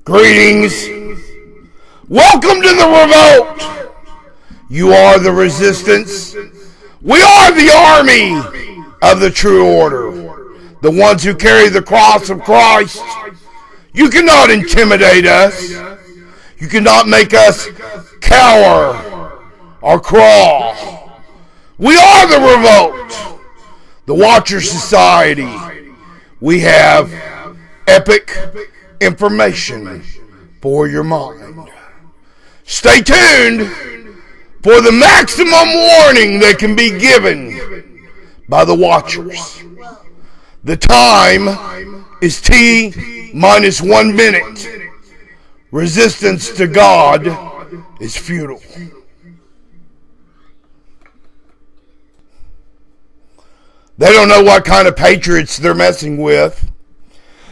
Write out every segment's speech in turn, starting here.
Greetings. Welcome to the revolt. You are the resistance. We are the army of the true order. The ones who carry the cross of Christ. You cannot intimidate us. You cannot make us cower or crawl. We are the revolt. The Watcher Society. We have epic information for your mind. Stay tuned for the maximum warning that can be given by the Watchers. The time is T-minus 1 minute. Resistance to God is futile. They don't know what kind of patriots they're messing with.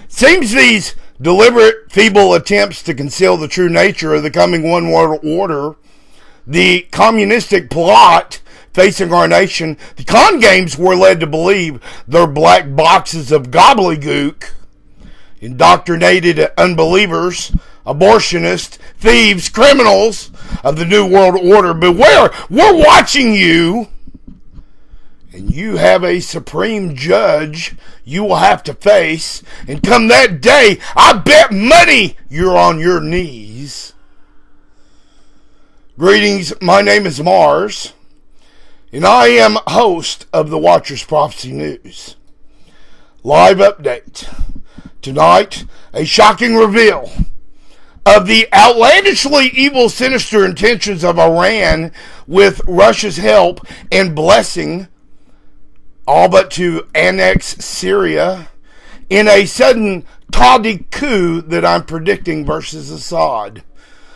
Seems these deliberate, feeble attempts to conceal the true nature of the coming one world order, the communistic plot facing our nation, the con games we're led to believe they're black boxes of gobbledygook, indoctrinated unbelievers, abortionists, thieves, criminals of the new world order. Beware, we're watching you. And you have a supreme judge you will have to face. And come that day, I bet money you're on your knees. Greetings, my name is Mars. And I am host of the Watchers Prophecy News. Live update. Tonight, a shocking reveal of the outlandishly evil, sinister intentions of Iran with Russia's help and blessing, all but to annex Syria in a sudden tawdry coup that I'm predicting versus Assad,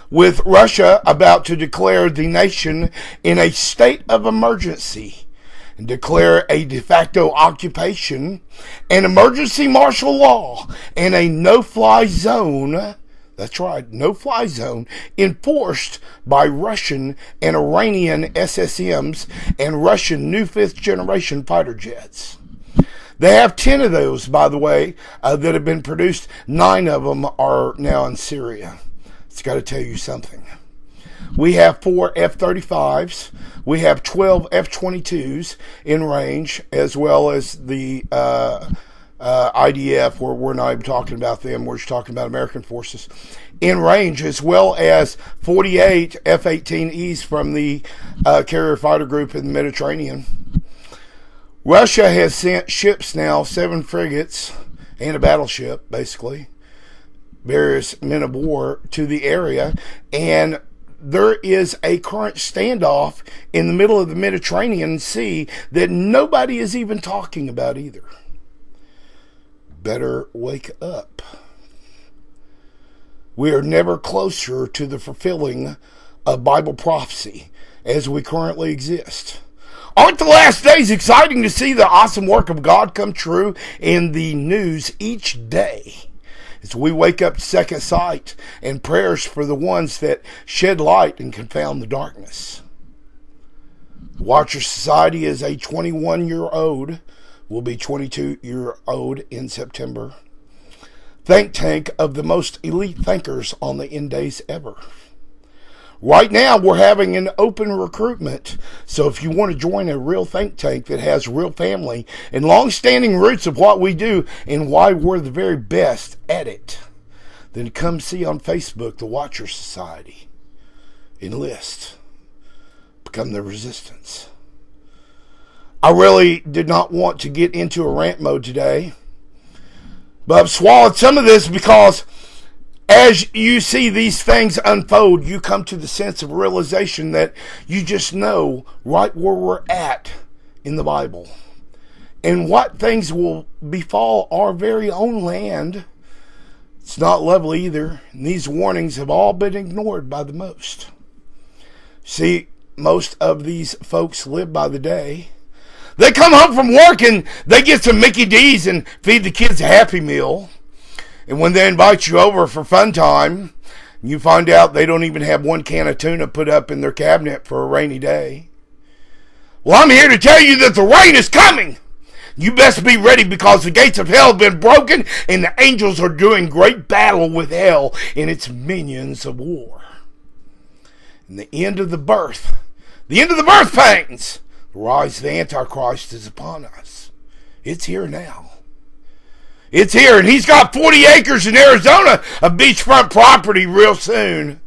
with Russia about to declare the nation in a state of emergency and declare a de facto occupation, an emergency martial law, and a no-fly zone. That's right, no-fly zone enforced by Russian and Iranian SSMs and Russian new fifth-generation fighter jets. They have 10 of those, by the way, that have been produced. 9 of them are now in Syria. It's got to tell you something. We have 4 F-35s. We have 12 F-22s in range, as well as the IDF, where we're not even talking about them, we're just talking about American forces in range, as well as 48 F-18Es from the carrier fighter group in the Mediterranean. Russia has sent ships now, 7 frigates and a battleship, basically, various men of war, to the area, and there is a current standoff in the middle of the Mediterranean Sea that nobody is even talking about either. Better wake up. We are never closer to the fulfilling of Bible prophecy as we currently exist. Aren't the last days exciting to see the awesome work of God come true in the news each day? As we wake up to second sight and prayers for the ones that shed light and confound the darkness. The Watcher Society is a 21-year-old, will be 22-year-old in September, think tank of the most elite thinkers on the end days ever. Right now, we're having an open recruitment, so if you want to join a real think tank that has real family and long-standing roots of what we do and why we're the very best at it, then come see on Facebook the Watcher Society. Enlist. Become the resistance. I really did not want to get into a rant mode today, but I've swallowed some of this because as you see these things unfold, you come to the sense of realization that you just know right where we're at in the Bible and what things will befall our very own land. It's not lovely either, and these warnings have all been ignored by the most. See, most of these folks live by the day. They come home from work and they get some Mickey D's and feed the kids a Happy Meal. And when they invite you over for fun time, you find out they don't even have 1 can of tuna put up in their cabinet for a rainy day. Well, I'm here to tell you that the rain is coming. You best be ready, because the gates of hell have been broken and the angels are doing great battle with hell and its minions of war. And the end of the birth pains, the rise of the Antichrist is upon us. It's here now. It's here, and he's got 40 acres in Arizona of beachfront property real soon.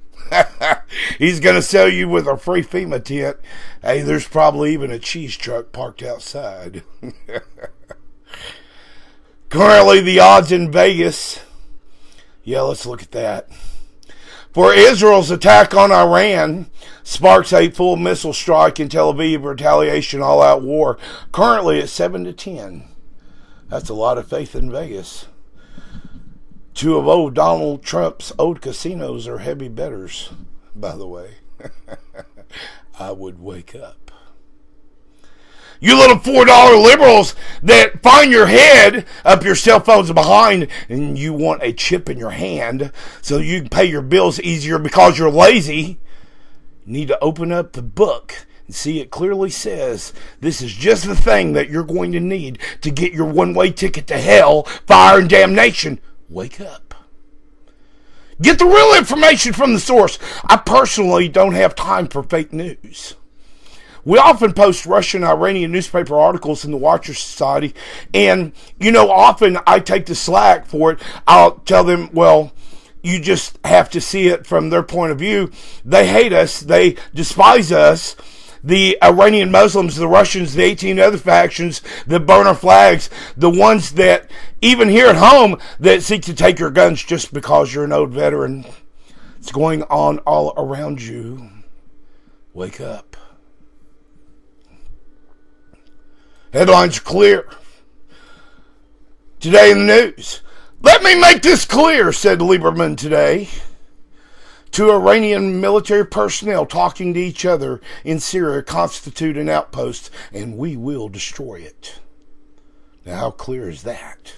He's going to sell you with a free FEMA tent. Hey, there's probably even a cheese truck parked outside. Currently, the odds in Vegas. Yeah, let's look at that. For Israel's attack on Iran sparks a full missile strike in Tel Aviv, retaliation, all-out war. Currently at 7-10. That's a lot of faith in Vegas. Two of old Donald Trump's old casinos are heavy bettors, by the way. I would wake up. You little $4 liberals that find your head up your cell phones behind and you want a chip in your hand so you can pay your bills easier because you're lazy, you need to open up the book and see it clearly says this is just the thing that you're going to need to get your one-way ticket to hell, fire, and damnation. Wake up. Get the real information from the source. I personally don't have time for fake news. We often post Russian Iranian newspaper articles in the Watcher Society, and, often I take the slack for it. I'll tell them, well, you just have to see it from their point of view. They hate us. They despise us. The Iranian Muslims, the Russians, the 18 other factions that burn our flags, the ones that, even here at home, that seek to take your guns just because you're an old veteran. It's going on all around you. Wake up. Headlines are clear. Today in the news. Let me make this clear, said Lieberman today. Two Iranian military personnel talking to each other in Syria constitute an outpost, and we will destroy it. Now, how clear is that?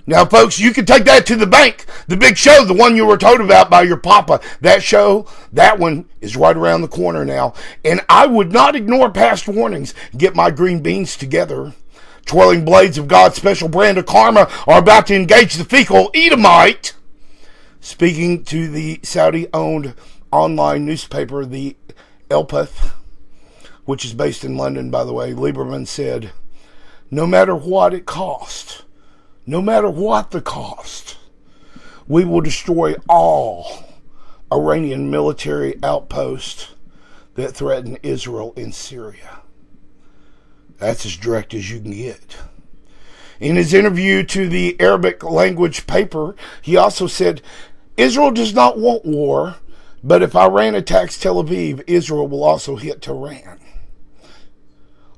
Now, folks, you can take that to the bank. The big show, the one you were told about by your papa, that show, that one is right around the corner now. And I would not ignore past warnings. Get my green beans together. Twirling blades of God's special brand of karma are about to engage the fecal Edomite. Speaking to the Saudi-owned online newspaper, the Elpeth, which is based in London, by the way, Lieberman said, no matter what it costs, no matter what the cost, we will destroy all Iranian military outposts that threaten Israel in Syria. That's as direct as you can get. In his interview to the Arabic language paper, he also said, Israel does not want war, but if Iran attacks Tel Aviv, Israel will also hit Tehran.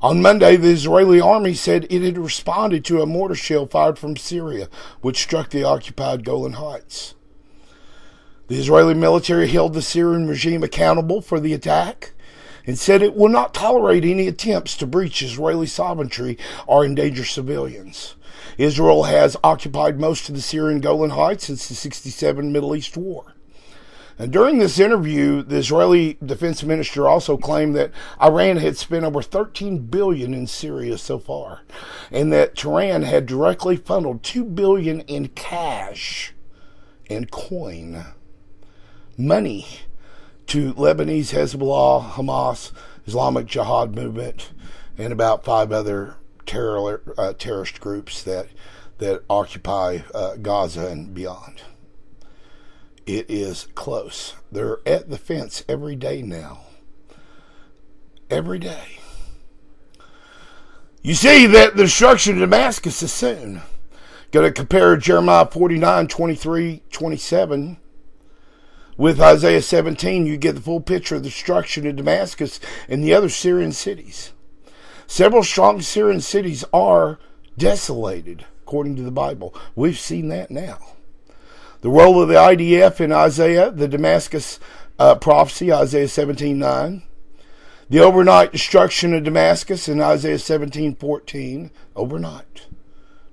On Monday, the Israeli army said it had responded to a mortar shell fired from Syria, which struck the occupied Golan Heights. The Israeli military held the Syrian regime accountable for the attack and said it will not tolerate any attempts to breach Israeli sovereignty or endanger civilians. Israel has occupied most of the Syrian Golan Heights since the 1967 Middle East War. And during this interview, the Israeli defense minister also claimed that Iran had spent over $13 billion in Syria so far, and that Tehran had directly funneled $2 billion in cash and coin money to Lebanese Hezbollah, Hamas, Islamic Jihad movement, and about 5 other terrorist groups that occupy Gaza and beyond. It is close. They're at the fence every day now. Every day. You see that the destruction of Damascus is soon. Going to compare Jeremiah 49, 23, 27 with Isaiah 17. You get the full picture of the destruction of Damascus and the other Syrian cities. Several strong Syrian cities are desolated, according to the Bible. We've seen that now. The role of the IDF in Isaiah, the Damascus prophecy, Isaiah 17:9. The overnight destruction of Damascus in Isaiah 17:14. Overnight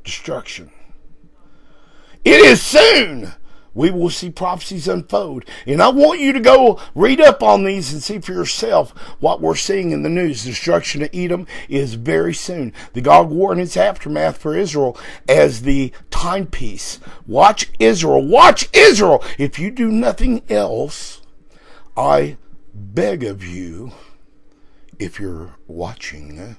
destruction. It is soon. we will see prophecies unfold. And I want you to go read up on these and see for yourself what we're seeing in the news. The destruction of Edom is very soon. The Gog War and its aftermath for Israel as the timepiece. Watch Israel. Watch Israel. If you do nothing else, I beg of you, if you're watching,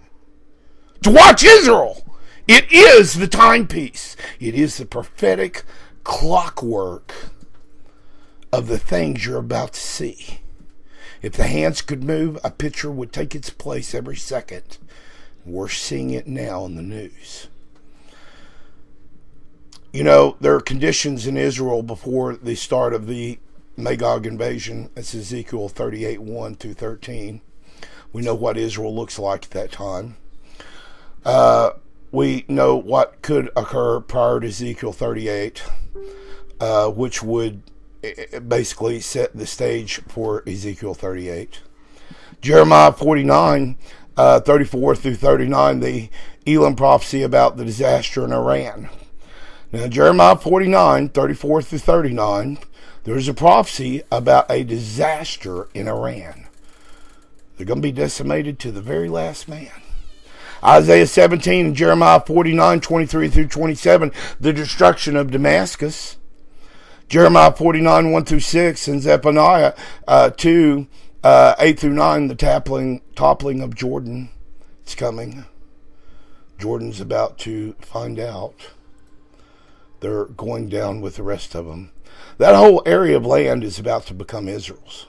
to watch Israel. It is the timepiece. It is the prophetic clockwork of the things you're about to see. If the hands could move, a picture would take its place every second. We're seeing it now in the news. You know, there are conditions in Israel before the start of the Magog invasion. It's Ezekiel 38, 1 through 13. We know what Israel looks like at that time. We know what could occur prior to Ezekiel 38, which would basically set the stage for Ezekiel 38. Jeremiah 49, 34 through 39, the Elam prophecy about the disaster in Iran. Now, Jeremiah 49, 34 through 39, there's a prophecy about a disaster in Iran. They're going to be decimated to the very last man. Isaiah 17 and Jeremiah 49, 23 through 27, the destruction of Damascus. Jeremiah 49, 1 through 6, and Zephaniah 2, 8 through 9, the toppling of Jordan. It's coming. Jordan's about to find out. They're going down with the rest of them. That whole area of land is about to become Israel's.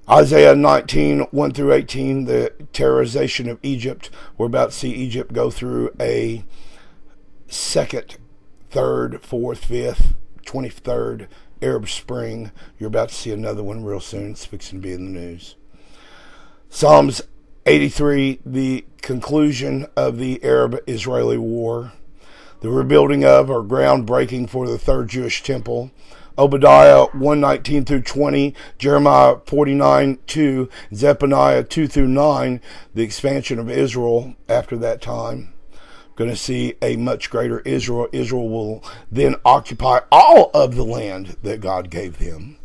Isaiah 19, 1 through 18, the terrorization of Egypt. We're about to see Egypt go through a second, third, fourth, fifth, 23rd Arab Spring. You're about to see another one real soon. It's fixing to be in the news. Psalms 83, the conclusion of the Arab-Israeli war. The rebuilding of or groundbreaking for the third Jewish temple. Obadiah 1:19 through 20, Jeremiah 49, 2, Zephaniah 2 through 9, the expansion of Israel after that time. Going to see a much greater Israel. Israel will then occupy all of the land that God gave them.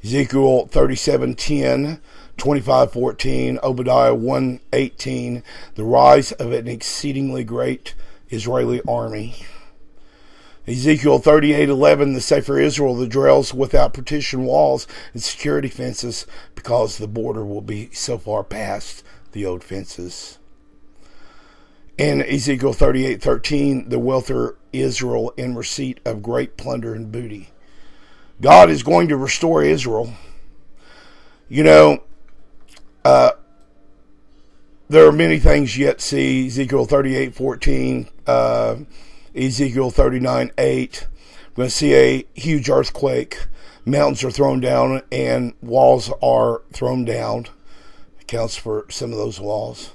Ezekiel 37:10, 25:14, Obadiah 1:18, the rise of an exceedingly great Israeli army. Ezekiel 38:11, the Sefer Israel, the dwells without partition walls and security fences, because the border will be so far past the old fences. In Ezekiel 38:13, the wealthier Israel in receipt of great plunder and booty. God is going to restore Israel. You know, there are many things yet to see. Ezekiel 38:14, Ezekiel 39:8. We're going to see a huge earthquake. Mountains are thrown down and walls are thrown down. Accounts for some of those walls.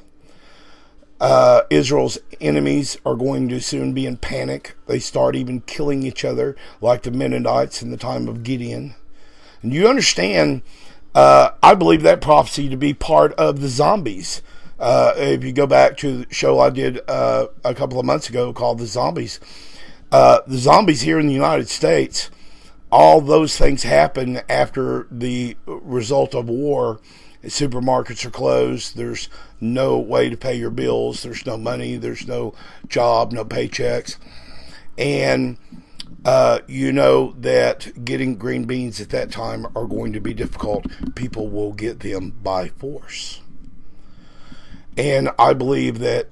Israel's enemies are going to soon be in panic. They start even killing each other, like the Mennonites in the time of Gideon. And you understand, I believe that prophecy to be part of the zombies. If you go back to the show I did a couple of months ago called The Zombies, the zombies here in the United States, all those things happen after the result of war. Supermarkets are closed. There's no way to pay your bills. There's no money. There's no job, no paychecks. And you know that getting green beans at that time are going to be difficult. People will get them by force. And I believe that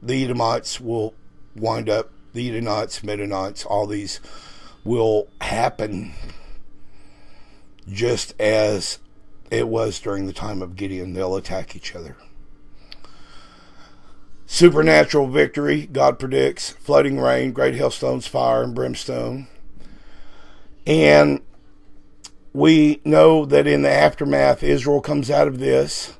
the Edomites will wind up, the Edomites, Mennonites, all these will happen just as it was during the time of Gideon. They'll attack each other. Supernatural victory, God predicts. Flooding rain, great hailstones, fire, and brimstone. And we know that in the aftermath, Israel comes out of this.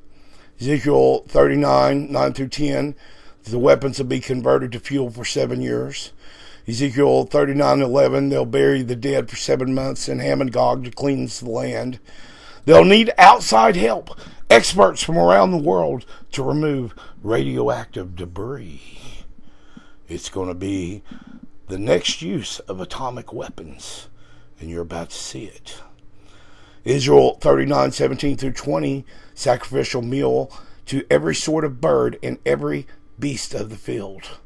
Ezekiel 39, 9 through 10, the weapons will be converted to fuel for 7 years. Ezekiel 39:11, they'll bury the dead for 7 months, and Ham and Gog to cleanse the land. They'll need outside help, experts from around the world, to remove radioactive debris. It's going to be the next use of atomic weapons, and you're about to see it. Israel 39:17 through 20, sacrificial meal to every sort of bird and every beast of the field.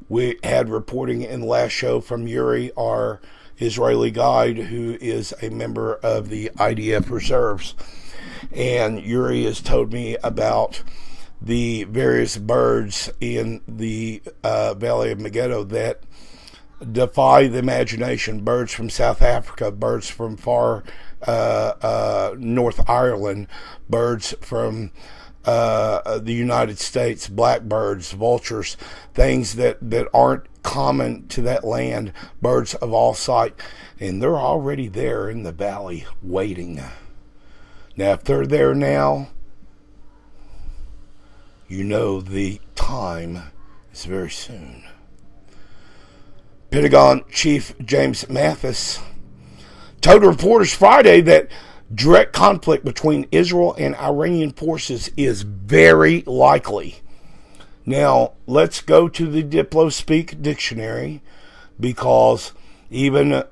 We had reporting in the last show from Yuri, our Israeli guide, who is a member of the IDF reserves. And Yuri has told me about the various birds in the Valley of Megiddo that defy the imagination. Birds from South Africa, birds from far North Ireland, birds from the United States, blackbirds, vultures, things that aren't common to that land, birds of all sight, and they're already there in the valley waiting. Now, if they're there now, you know the time is very soon. Pentagon Chief James Mathis told reporters Friday that direct conflict between Israel and Iranian forces is very likely. Now, let's go to the DiploSpeak dictionary, because even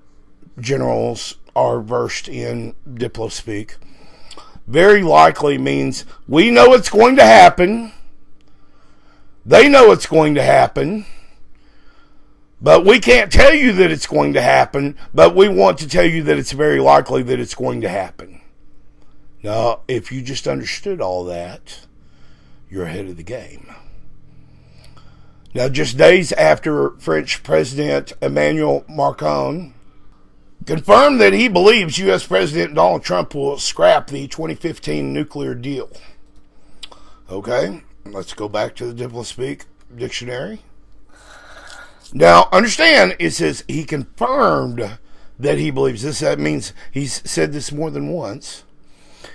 generals are versed in DiploSpeak. Very likely means we know it's going to happen. They know it's going to happen. But we can't tell you that it's going to happen, but we want to tell you that it's very likely that it's going to happen. Now, if you just understood all that, you're ahead of the game. Now, just days after French President Emmanuel Macron confirmed that he believes U.S. President Donald Trump will scrap the 2015 nuclear deal. Okay, let's go back to the DiploSpeak dictionary. Now, understand, it says he confirmed that he believes this. That means he's said this more than once.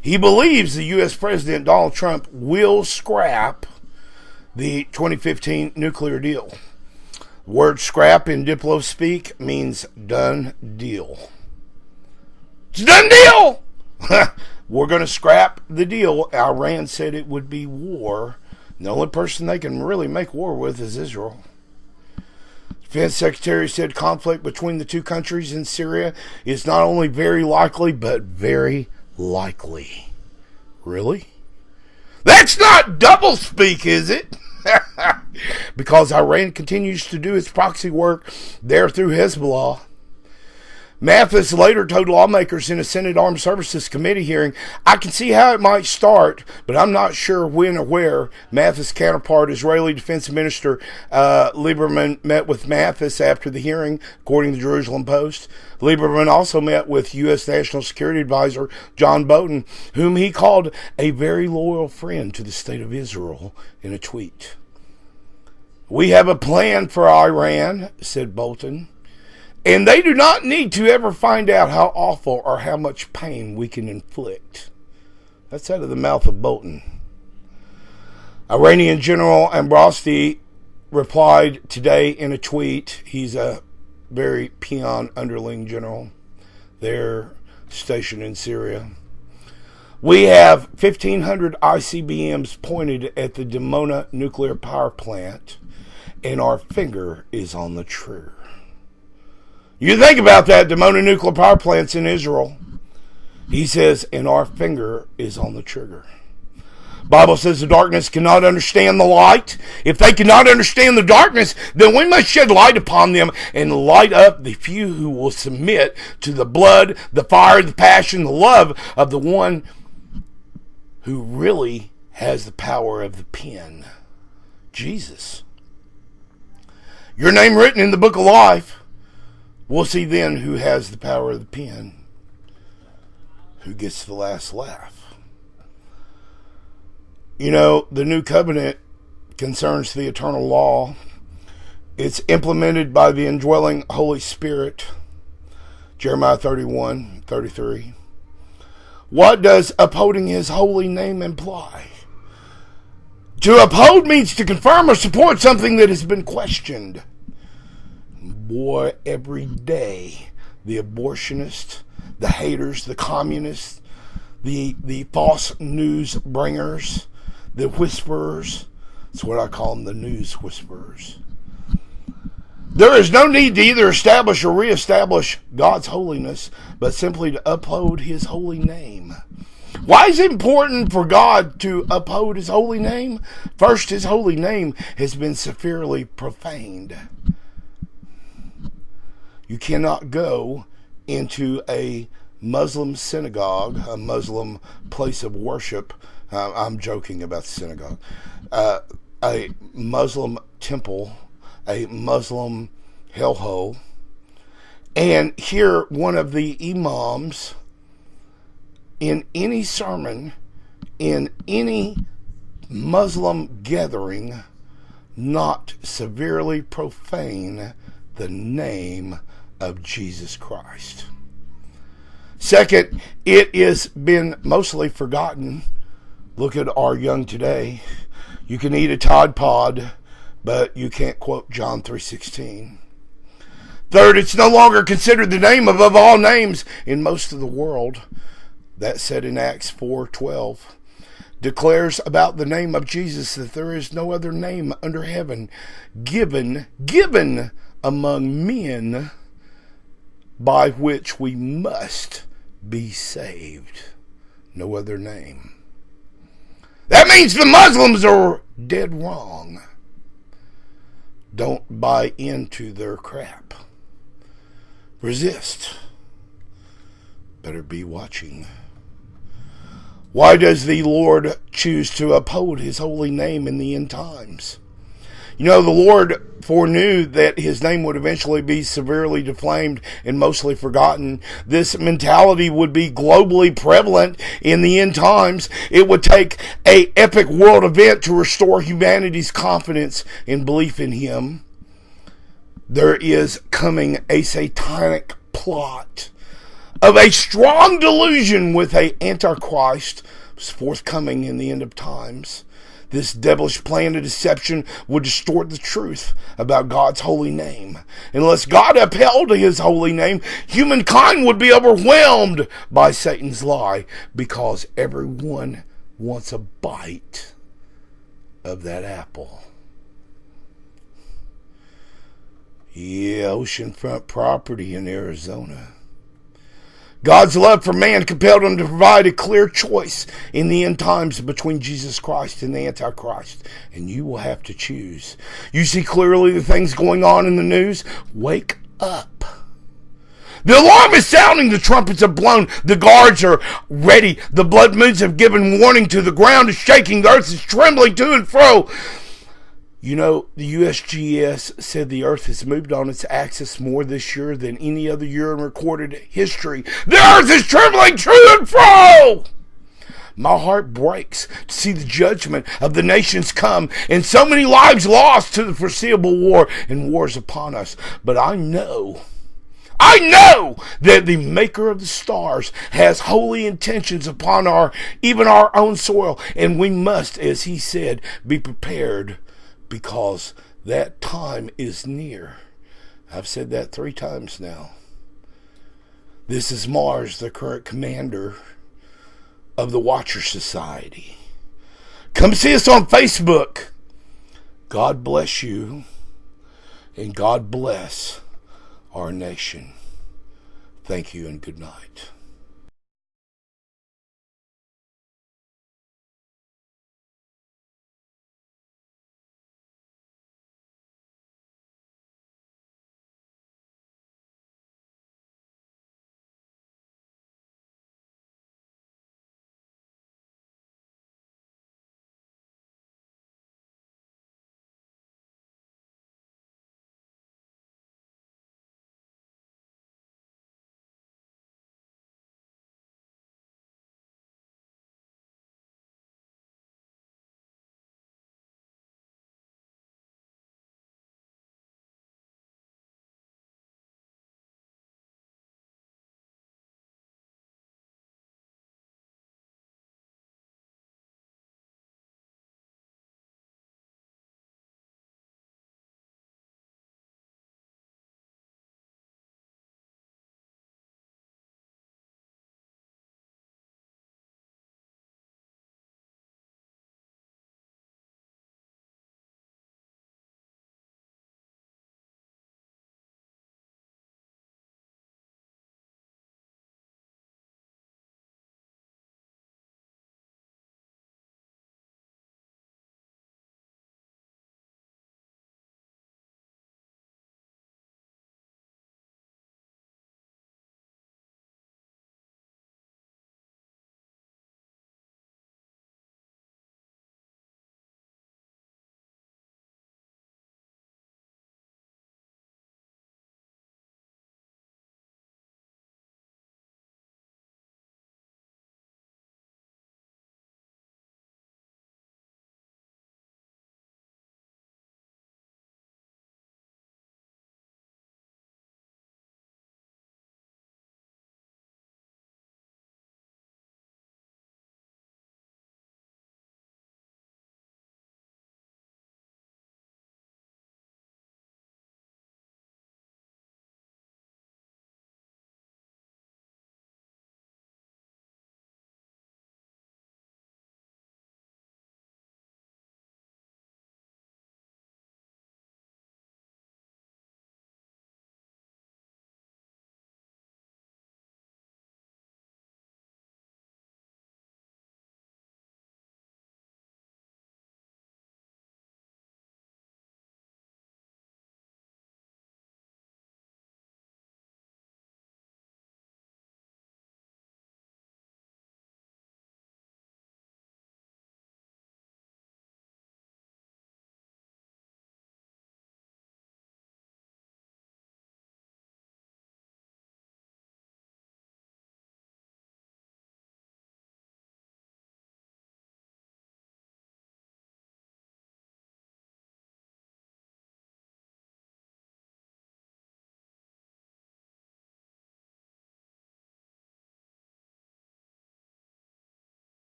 He believes the U.S. President Donald Trump will scrap the 2015 nuclear deal. The word scrap in DiploSpeak means done deal. It's a done deal! We're going to scrap the deal. Iran said it would be war. The only person they can really make war with is Israel. Defense Secretary said conflict between the two countries in Syria is not only very likely, but very likely. Really? That's not doublespeak, is it? Because Iran continues to do its proxy work there through Hezbollah. Mathis later told lawmakers in a Senate Armed Services Committee hearing, I can see how it might start, but I'm not sure when or where. Mathis' counterpart, Israeli Defense Minister Lieberman, met with Mathis after the hearing, according to the Jerusalem Post. Lieberman also met with U.S. National Security Advisor John Bolton, whom he called a very loyal friend to the state of Israel, in a tweet. We have a plan for Iran, said Bolton. And they do not need to ever find out how awful or how much pain we can inflict. That's out of the mouth of Bolton. Iranian General Ambrosti replied today in a tweet. He's a very peon underling general there stationed in Syria. We have 1,500 ICBMs pointed at the Dimona nuclear power plant, and our finger is on the trigger. You think about that, Dimona nuclear power plant's in Israel. He says, and our finger is on the trigger. Bible says the darkness cannot understand the light. If they cannot understand the darkness, then we must shed light upon them and light up the few who will submit to the blood, the fire, the passion, the love of the one who really has the power of the pen, Jesus. Your name written in the book of life. We'll see then who has the power of the pen, who gets the last laugh. You know, the new covenant concerns the eternal law. It's implemented by the indwelling Holy Spirit. Jeremiah 31:33. What does upholding his holy name imply? To uphold means to confirm or support something that has been questioned. Boy, every day, the abortionists, the haters, the communists, the false news bringers, the whisperers, that's what I call them, the news whisperers. There is no need to either establish or reestablish God's holiness, but simply to uphold his holy name. Why is it important for God to uphold his holy name? First, his holy name has been severely profaned. You cannot go into a Muslim synagogue, a Muslim place of worship. I'm joking about the synagogue. A Muslim temple, a Muslim hellhole, and hear one of the imams in any sermon, in any Muslim gathering, not severely profane the name of Jesus Christ. Second, it has been mostly forgotten. Look at our young today. You can eat a Tide Pod, but you can't quote John 3:16. Third, it's no longer considered the name above all names in most of the world. That said in Acts 4:12 declares about the name of Jesus that there is no other name under heaven given among men by which we must be saved. No other name. That means the Muslims are dead wrong. Don't buy into their crap. Resist. Better be watching. Why does the Lord choose to uphold his holy name in the end times? You know, the Lord foreknew that his name would eventually be severely defamed and mostly forgotten. This mentality would be globally prevalent in the end times. It would take an epic world event to restore humanity's confidence and belief in him. There is coming a satanic plot of a strong delusion with an antichrist forthcoming in the end of times. This devilish plan of deception would distort the truth about God's holy name. Unless God upheld his holy name, humankind would be overwhelmed by Satan's lie, because everyone wants a bite of that apple. Yeah, oceanfront property in Arizona. God's love for man compelled him to provide a clear choice in the end times between Jesus Christ and the Antichrist. And you will have to choose. You see clearly the things going on in the news. Wake up. The alarm is sounding. The trumpets are blown. The guards are ready. The blood moons have given warning. To the ground is shaking. The earth is trembling to and fro. You know, the USGS said the Earth has moved on its axis more this year than any other year in recorded history. The Earth is trembling to and fro! My heart breaks to see the judgment of the nations come and so many lives lost to the foreseeable war and wars upon us. But I know that the maker of the stars has holy intentions upon even our own soil. And we must, as he said, be prepared, because that time is near. I've said that 3 times now. This is Mars, the current commander of the Watcher Society. Come see us on Facebook. God bless you, and God bless our nation. Thank you and good night.